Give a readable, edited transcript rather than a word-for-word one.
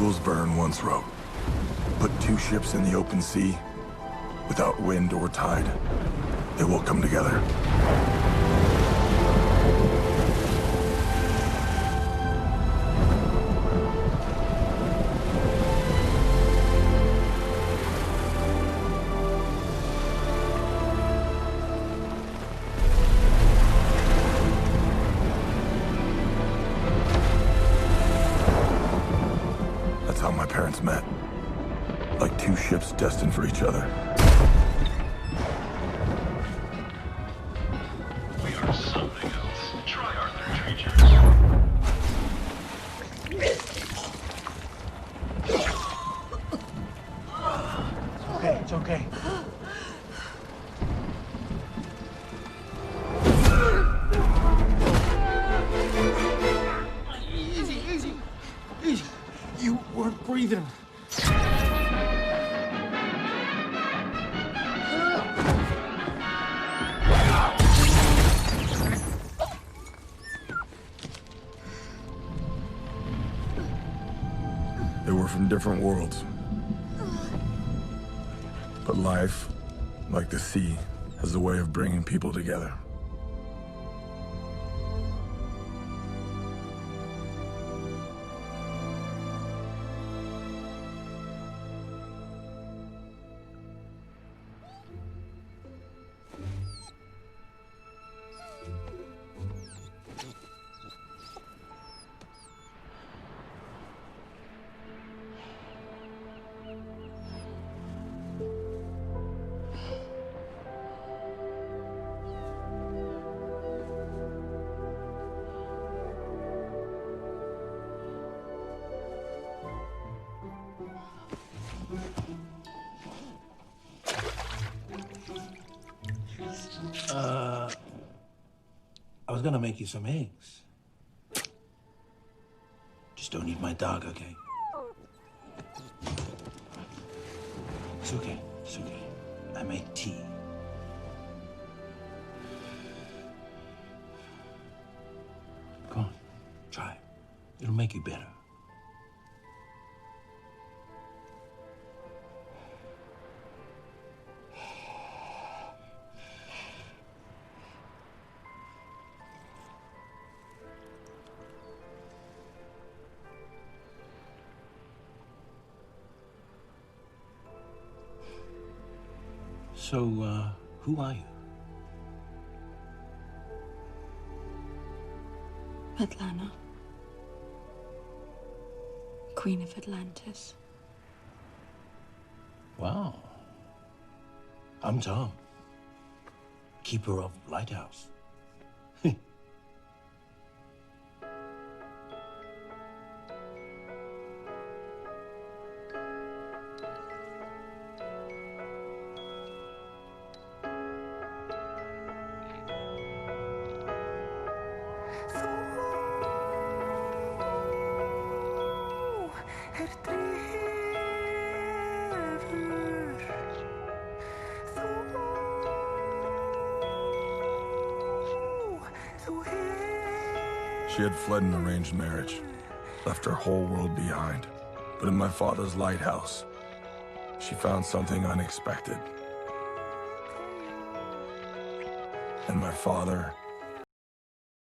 Jules Verne once wrote, "Put two ships in the open sea, without wind or tide, they will come together." That's how my parents met. Like two ships destined for each other. We are something else. Try our literature. It's okay. Easy. You weren't breathing. They were from different worlds. But life, like the sea, has a way of bringing people together. I was gonna make you some eggs. Just don't eat my dog, okay? It's okay. I made tea. Go on, try it. It'll make you better. So, who are you? Atlanta, Queen of Atlantis. Wow. I'm Tom, keeper of lighthouse. She had fled an arranged marriage, left her whole world behind. But in my father's lighthouse, she found something unexpected. And my father